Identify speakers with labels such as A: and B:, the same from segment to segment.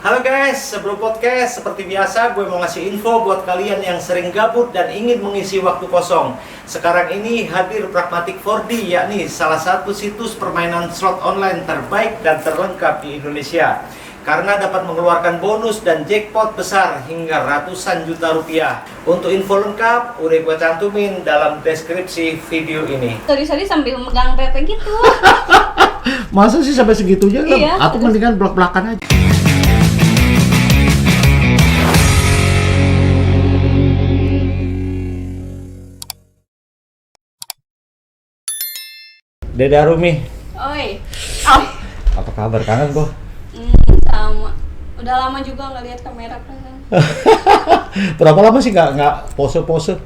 A: Halo guys, sebelum podcast seperti biasa gue mau ngasih info buat kalian yang sering gabut dan ingin mengisi waktu kosong. Sekarang ini hadir Pragmatic 4D, yakni salah satu situs permainan slot online terbaik dan terlengkap di Indonesia. Karena dapat mengeluarkan bonus dan jackpot besar hingga ratusan juta rupiah. Untuk info lengkap udah gue cantumin dalam deskripsi video ini.
B: Tadi sambil megang PP gitu.
A: Masa sih sampai segitunya?
B: Iya,
A: Aku mendingan blok-blokan aja. Deda Rumi,
B: Oi.
A: apa kabar? Kangen kok?
B: Sama. Udah lama juga nggak lihat kamera kan.
A: Berapa lama sih nggak pose-pose?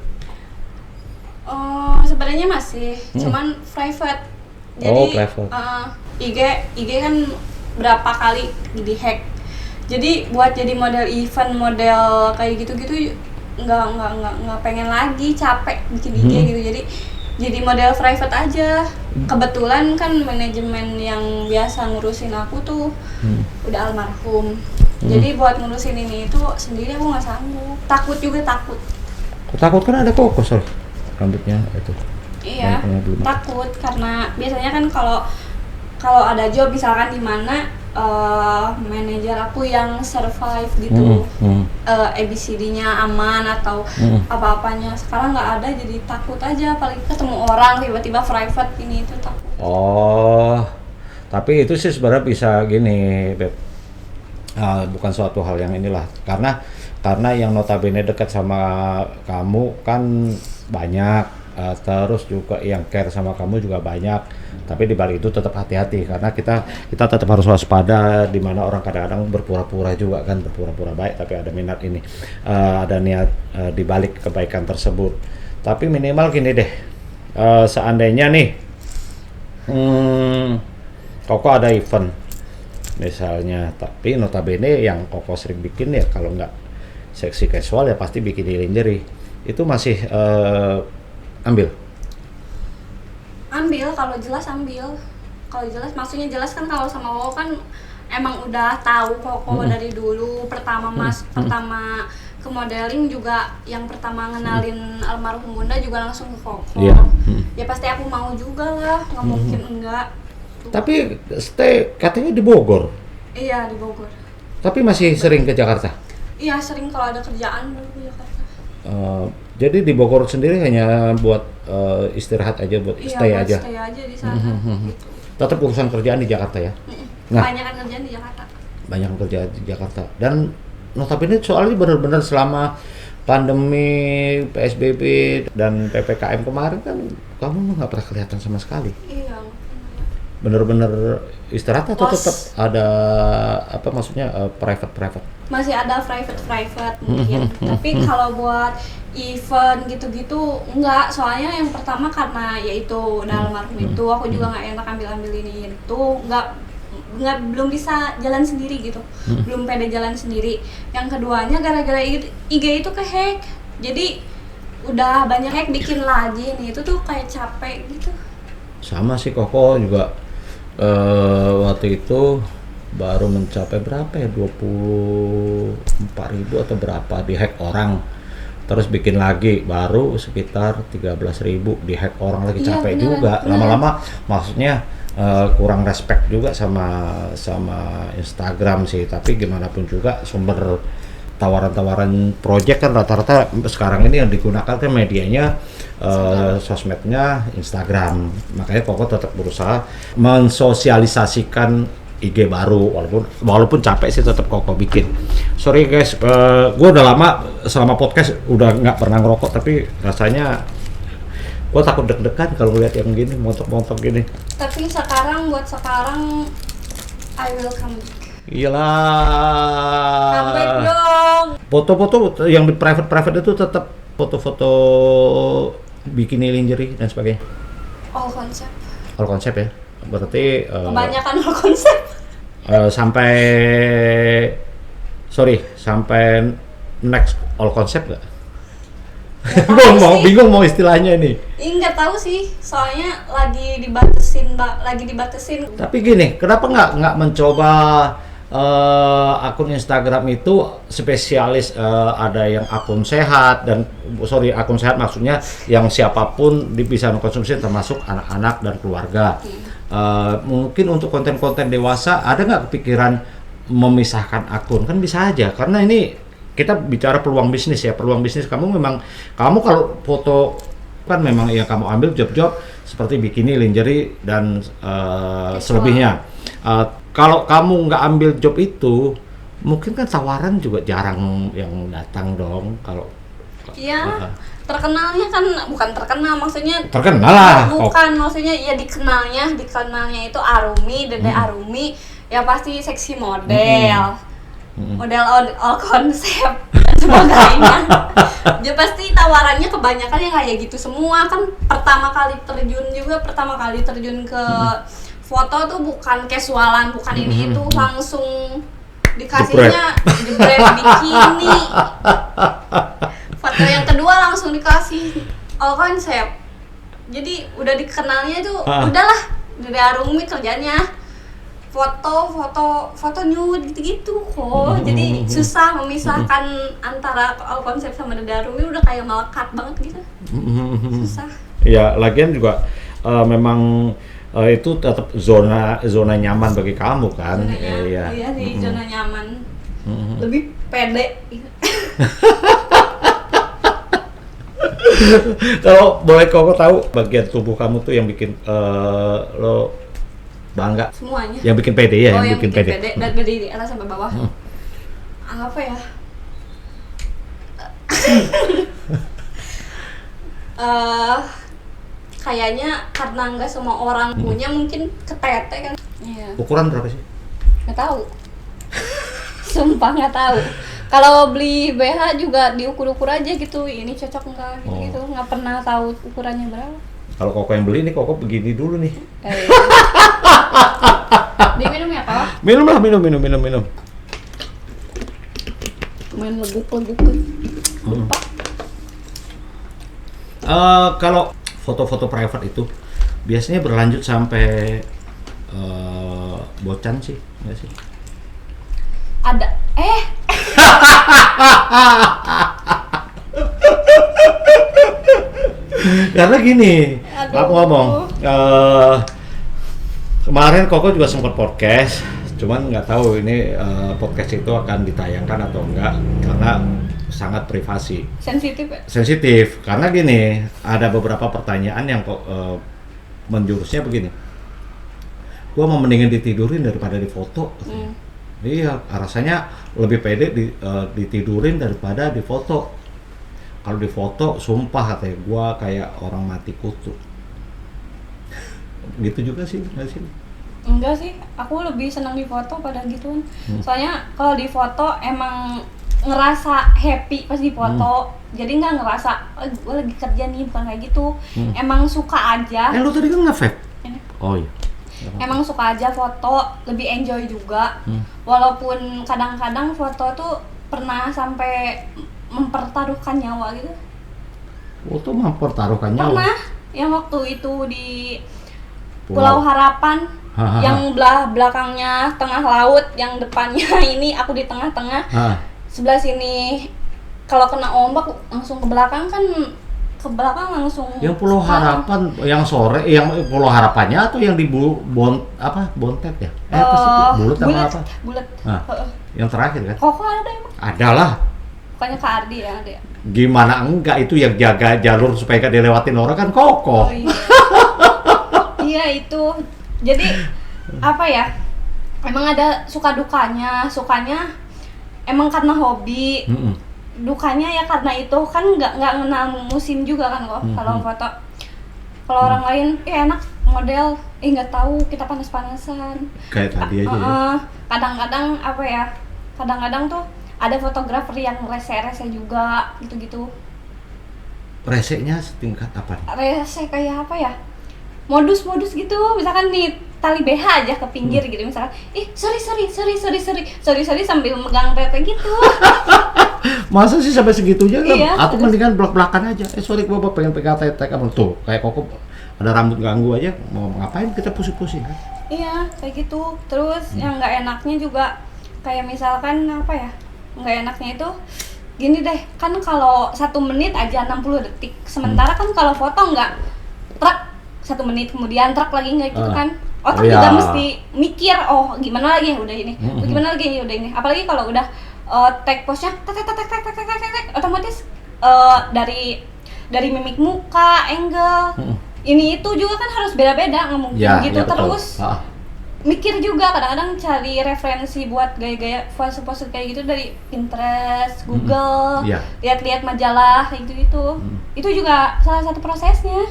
B: Oh, sebenarnya masih, cuman private. Jadi
A: private.
B: IG kan berapa kali di-hack. Jadi buat jadi model event, model kayak gitu-gitu nggak pengen lagi, capek bikin IG gitu. Jadi model private aja. Kebetulan kan manajemen yang biasa ngurusin aku tuh udah almarhum. Jadi buat ngurusin ini itu sendiri aku nggak sanggup. Takut.
A: Takut kan ada kokos loh rambutnya itu.
B: Iya, takut karena biasanya kan kalau ada job misalkan di mana manajer aku yang survive gitu, ABCD-nya aman atau apa-apanya. Sekarang nggak ada, jadi takut aja. Apalagi ketemu orang tiba-tiba private ini itu takut.
A: Oh, tapi itu sih sebenarnya bisa gini, Beb. Bukan suatu hal yang inilah, karena yang notabene dekat sama kamu kan banyak, terus juga yang care sama kamu juga banyak. Tapi di balik itu tetap hati-hati karena kita tetap harus waspada, di mana orang kadang-kadang berpura-pura juga kan, berpura-pura baik tapi ada minat ini, ada niat di balik kebaikan tersebut. Tapi minimal gini deh, seandainya nih Koko ada event misalnya, tapi notabene yang Koko sering bikin ya kalau nggak seksi casual ya pasti bikin di lingerie, itu masih
B: Ambil kalau jelas maksudnya jelas kan. Kalau sama Koko kan emang udah tahu Koko dari dulu. Pertama ke modeling juga, yang pertama ngenalin almarhum Bunda juga langsung ke Koko. Ya pasti aku mau juga lah, nggak mungkin enggak.
A: Tapi stay katanya di Bogor.
B: Iya, di Bogor.
A: Tapi masih sering ke Jakarta?
B: Iya, sering kalau ada kerjaan baru ke Jakarta.
A: Jadi di Bogor sendiri hanya buat istirahat aja, buat stay aja?
B: Iya, stay aja di sana. Gitu.
A: Tetap urusan kerjaan di Jakarta ya?
B: Banyakan kerjaan di Jakarta.
A: Banyak kerjaan di Jakarta. Dan notabene soalnya benar-benar selama pandemi, PSBB, dan PPKM kemarin kan kamu nggak pernah kelihatan sama sekali.
B: Iya.
A: Bener-bener istirahat atau tetap ada private?
B: Masih ada private mungkin. Tapi kalau buat event gitu-gitu enggak, soalnya yang pertama karena yaitu udah almarhum itu, aku juga nggak enak ambil ini itu, belum bisa jalan sendiri gitu, belum pede jalan sendiri. Yang keduanya gara-gara IG itu ke-hack, jadi udah banyak hack, bikin lagi nih itu tuh kayak capek gitu.
A: Sama sih Koko juga waktu itu baru mencapai berapa ya, 24.000 atau berapa di hack orang, terus bikin lagi baru sekitar 13.000 di hack orang lagi. Capek juga lama-lama, maksudnya kurang respect juga sama Instagram sih. Tapi gimana pun juga sumber tawaran project kan rata-rata sekarang ini yang digunakan kan medianya sosmednya Instagram. Makanya Koko tetap berusaha mensosialisasikan IG baru, walaupun capek sih tetap Koko bikin. Sorry guys, gue udah lama selama podcast udah nggak pernah ngerokok, tapi rasanya gue takut deg-degan kalau lihat yang gini, montok-montok gini.
B: Tapi buat sekarang I will come back.
A: Iyalah.
B: Come back dong.
A: Foto-foto yang di private itu tetap foto-foto bikini, lingerie dan sebagainya.
B: All konsep
A: Ya. Berarti
B: kebanyakan all konsep.
A: Sampai next all konsep nggak? Bingung mau istilahnya ini.
B: Nggak tahu sih, soalnya lagi dibatasin.
A: Tapi gini, kenapa nggak mencoba akun Instagram itu spesialis, ada yang akun sehat dan akun sehat maksudnya yang siapapun bisa mengkonsumsi termasuk anak-anak dan keluarga. Mungkin untuk konten-konten dewasa ada nggak kepikiran memisahkan akun? Kan bisa aja, karena ini kita bicara peluang bisnis ya, peluang bisnis kamu kalau foto kan memang yang kamu ambil job-job seperti bikini, lingerie dan selebihnya. Kalau kamu nggak ambil job itu, mungkin kan tawaran juga jarang yang datang dong. Kalau
B: iya, terkenalnya kan bukan terkenal, maksudnya
A: terkenal lah.
B: Bukan, maksudnya ya dikenalnya itu Arumi, Dede Arumi, ya pasti seksi model, model all konsep dan sebagainya. Ya pasti tawarannya kebanyakan yang kayak gitu semua kan. Pertama kali terjun ke foto tuh bukan casualan, bukan ini itu, langsung dikasihnya jebret bikini. Foto yang kedua langsung dikasih all konsep. Jadi udah dikenalnya itu udahlah, dari Arumi kerjanya foto nude gitu-gitu kok. Jadi susah memisahkan antara all konsep sama Dede Arumi, udah kayak melekat banget gitu. Susah.
A: Ya, lagian juga memang itu tetap zona nyaman bagi kamu kan.
B: Iya sih, zona nyaman. Lebih pede.
A: Kalau boleh kau tahu bagian tubuh kamu tuh yang bikin lo bangga?
B: Semuanya.
A: Yang bikin pede ya,
B: yang bikin pede. Dari atas sampai bawah. Apa ya? Kayaknya karena nggak semua orang punya, mungkin ketete kan. Iya.
A: Ukuran berapa sih?
B: Nggak tahu. Sumpah nggak tahu. Kalau beli BH juga diukur-ukur aja gitu, ini cocok enggak gitu, nggak pernah tahu ukurannya berapa.
A: Kalau Koko yang beli ini, Koko begini dulu nih.
B: Diminum ya Pak?
A: Minum.
B: Main leguk-leguk. Lupa.
A: Kalau foto-foto private itu biasanya berlanjut sampai bocan sih, nggak sih?
B: Ada.
A: Karena gini, aku ngomong, kemarin Koko juga sempat podcast, cuman nggak tahu ini podcast itu akan ditayangkan atau enggak karena sangat privasi.
B: Sensitif ya?
A: Sensitif, karena gini, ada beberapa pertanyaan yang menjurusnya begini. Gua mau mendingan ditidurin daripada difoto. Iya, rasanya lebih pede ditidurin daripada difoto. Kalau difoto, sumpah katanya gua kayak orang mati kutu. Gitu juga sih, nggak sih?
B: Enggak sih, aku lebih senang difoto pada gituan. Soalnya kalau difoto emang ngerasa happy pas difoto. Jadi nggak ngerasa gue lagi kerja nih, bukan kayak gitu. Emang suka aja.
A: Lu tadi kan nge-vape? Oh iya.
B: Emang suka aja foto, lebih enjoy juga. Walaupun kadang-kadang foto tuh pernah sampai mempertaruhkan nyawa gitu.
A: Oh, tuh mempertaruhkan nyawa?
B: Pernah, yang waktu itu di Pulau Harapan, yang belakangnya tengah laut, yang depannya ini aku di tengah-tengah. Sebelah sini kalau kena ombak langsung ke belakang kan, ke belakang langsung. Yang
A: Pulau Harapan yang sore, yang Pulau Harapannya atau yang di Bontet ya? Apa sih? Bulet apa?
B: Bulet.
A: Yang terakhir kan?
B: Koko ada emang?
A: Adalah.
B: Bukannya Kak Ardi ya ada.
A: Gimana enggak, itu yang jaga jalur supaya gak dilewatin orang kan Koko.
B: Oh iya. Iya itu. Jadi apa ya? Emang ada suka dukanya. Sukanya emang karena hobi. Dukanya ya karena itu kan nggak kenal musim juga kan kok. Kalau foto, kalau orang lain enak model, nggak tahu kita panas-panasan
A: kayak tadi aja ya.
B: Kadang-kadang apa ya, kadang-kadang tuh ada fotografer yang rese-rese juga gitu-gitu.
A: Resenya setingkat apa nih?
B: Rese kayak apa ya, modus-modus gitu, misalkan nih tali BH aja ke pinggir gitu, misalkan sorry sambil megang tete gitu.
A: Masa sih sampai segitunya kan?
B: Iya,
A: atau mendingan belak-belakan aja. Sorry gua pengen pegang tete kamu tuh. Kayak Koko ada rambut ganggu aja, mau ngapain kita pusing-pusing kan?
B: Iya, kayak gitu. Terus yang nggak enaknya juga kayak misalkan apa ya, nggak enaknya itu gini deh, kan kalau 1 menit aja 60 detik, sementara kan kalau foto nggak truk 1 menit kemudian truk lagi nggak gitu kan, otak juga mesti mikir oh gimana lagi udah ini, gimana lagi udah ini, apalagi kalau udah take pose-nya otomatis dari mimik muka, angle, ini itu juga kan harus beda-beda, nggak mungkin gitu terus. Mikir juga kadang-kadang cari referensi buat gaya-gaya pose-pose kayak gitu dari Pinterest, Google, lihat-lihat majalah gitu-gitu. Itu juga salah satu prosesnya.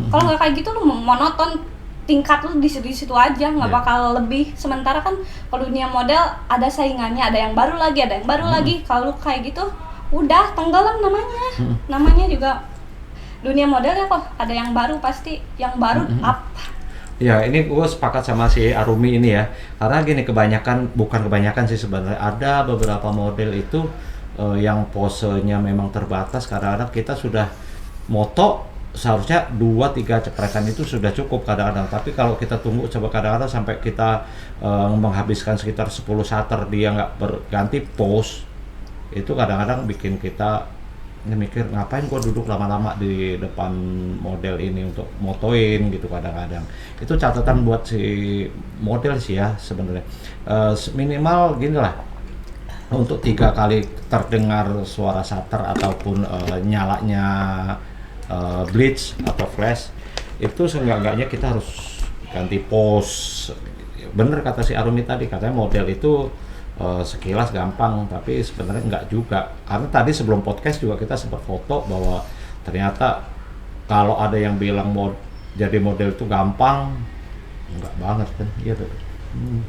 B: Kalau nggak kayak gitu lu monoton, tingkat lu di situ aja, nggak bakal lebih. Sementara kan kalau dunia model ada saingannya, ada yang baru lagi, ada yang baru lagi. Kalau lu kayak gitu, udah tenggelam namanya. Namanya juga dunia model ya kok, ada yang baru pasti, yang baru apa?
A: Ya, ini gue sepakat sama si Arumi ini ya, karena gini bukan kebanyakan sih sebenarnya, ada beberapa model itu yang posenya memang terbatas, kadang-kadang kita sudah moto seharusnya 2-3 cepretan itu sudah cukup kadang-kadang, tapi kalau kita tunggu coba kadang-kadang sampai kita menghabiskan sekitar 10 shutter dia nggak berganti pose, itu kadang-kadang bikin kita mikir ngapain gua duduk lama-lama di depan model ini untuk motoin gitu kadang-kadang. Itu catatan buat si model sih ya sebenarnya. Minimal gini lah, untuk 3 kali terdengar suara shutter ataupun nyalanya blitz atau flash, itu seenggak-enggaknya kita harus ganti pose. Bener kata si Arumi tadi, katanya model itu sekilas gampang, tapi sebenarnya enggak juga. Karena tadi sebelum podcast juga kita sempat foto bahwa ternyata kalau ada yang bilang jadi model itu gampang, enggak banget kan? Iya tuh.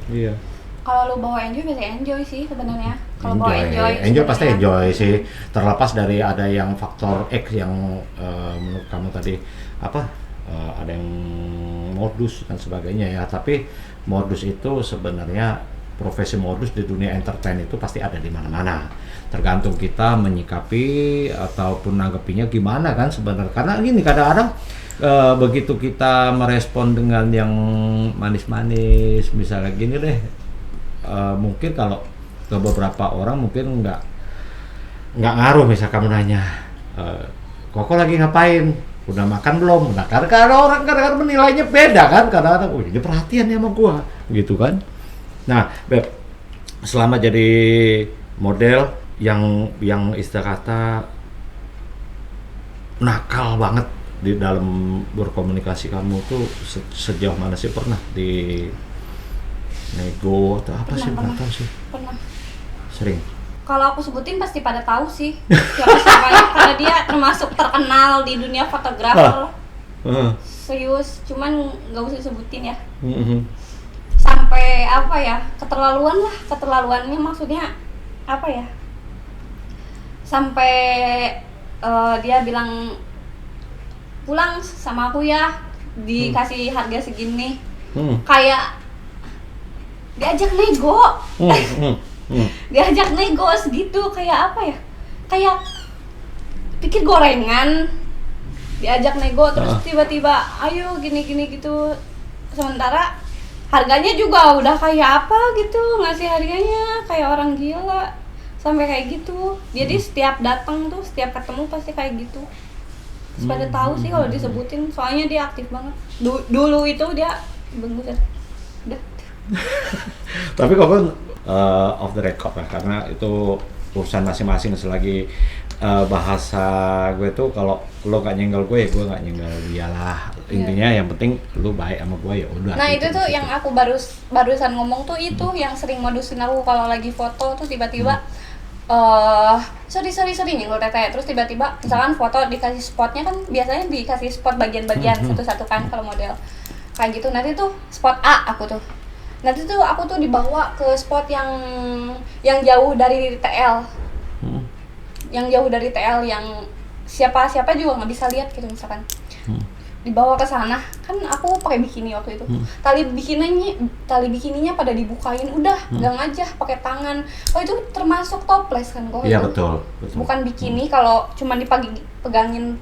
A: Iya.
B: Kalau lu bawa enjoy biasanya enjoy sih sebenarnya. Kalau bawa
A: enjoy pasti enjoy sih. Terlepas dari ada yang faktor X yang menurut kamu tadi ada yang modus dan sebagainya ya. Tapi modus itu sebenarnya profesi modus di dunia entertain itu pasti ada di mana-mana. Tergantung kita menyikapi ataupun nanggepinya gimana kan sebenarnya. Karena gini kadang-kadang begitu kita merespon dengan yang manis-manis, misalnya gini deh, mungkin kalau ke beberapa orang mungkin nggak ngaruh. Misal kamu nanya, Koko lagi ngapain? Udah makan belum? Nah, karena orang kadang-kadang menilainya beda kan, kadang-kadang, oh ini perhatian ya sama gua, gitu kan. Nah, Beb, selama jadi model yang istilah kata nakal banget di dalam berkomunikasi kamu tuh sejauh mana sih, pernah di nego atau apa sih? Nggak tahu sih.
B: Pernah.
A: Sering.
B: Kalau aku sebutin pasti pada tahu sih siapa-siapanya, karena dia termasuk terkenal di dunia fotografer. Serius, cuman nggak usah disebutin ya. Sampai apa ya, keterlaluannya maksudnya apa ya, sampai dia bilang pulang sama aku ya, dikasih harga segini, kayak diajak nego, diajak nego segitu, kayak apa ya, kayak pikir gorengan, diajak nego terus tiba-tiba ayo gini gitu, sementara harganya juga udah kayak apa gitu, ngasih harganya kayak orang gila, sampai kayak gitu. Jadi setiap datang tuh, setiap ketemu pasti kayak gitu. Terus pada tahu sih kalau disebutin, soalnya dia aktif banget. Dulu itu dia bagus. Udah.
A: Tapi kok off the record lah, karena itu urusan masing-masing. Selagi bahasa gue tuh kalau lo gak nyenggol gue ya gue gak nyenggol dia lah. Intinya yang penting lu baik sama gue ya udah.
B: Nah gitu, itu tuh yang aku barusan ngomong tuh, itu yang sering modusin aku kalau lagi foto tuh tiba-tiba sorry nyenggol teteh, terus tiba-tiba misalkan foto dikasih spotnya kan, biasanya dikasih spot bagian-bagian satu-satu kan kalau model kayak gitu. Nanti tuh spot A aku tuh dibawa ke spot yang jauh dari TL, yang jauh dari TL, yang siapa juga nggak bisa lihat gitu misalkan. Dibawa ke sana kan, aku pakai bikini waktu itu. Tali bikininya pada dibukain, udah gang aja pakai tangan. Oh itu termasuk topless kan kok?
A: Iya betul.
B: Bukan bikini kalau cuma dipegangin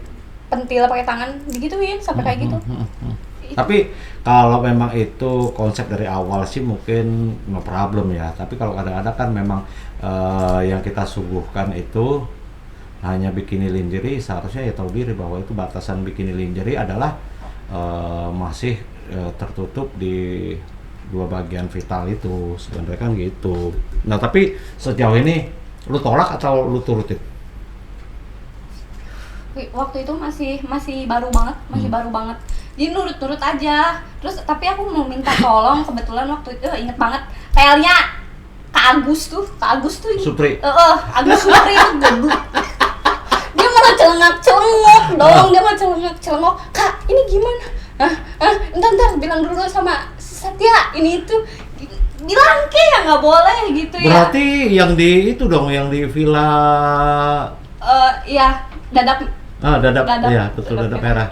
B: pentil pakai tangan digituin sampai kayak gitu.
A: Tapi kalau memang itu konsep dari awal sih mungkin no problem ya. Tapi kalau kadang-kadang kan memang yang kita suguhkan itu hanya bikini lingerie, seharusnya ya tahu diri bahwa itu batasan bikini lingerie adalah masih tertutup di dua bagian vital itu, sebenarnya kan gitu. Nah tapi sejauh ini lu tolak atau lu turutin?
B: Waktu itu masih baru banget, baru banget. Jadi nurut-nurut aja. Terus tapi aku mau minta tolong, kebetulan waktu itu inget banget PL-nya Kak Agus tuh
A: Supri.
B: Agus Supri itu goblok. Dia malah celengak-celengok dong, dia malah celengak-celengok. Kak, ini gimana? Entar bilang dulu sama Satya, ini itu bilang ke ya nggak boleh gitu ya.
A: Berarti yang di itu dong, yang di villa
B: Ya dadap
A: dadap,
B: Dadap.
A: iya betul, dadap
B: Dadap
A: merah.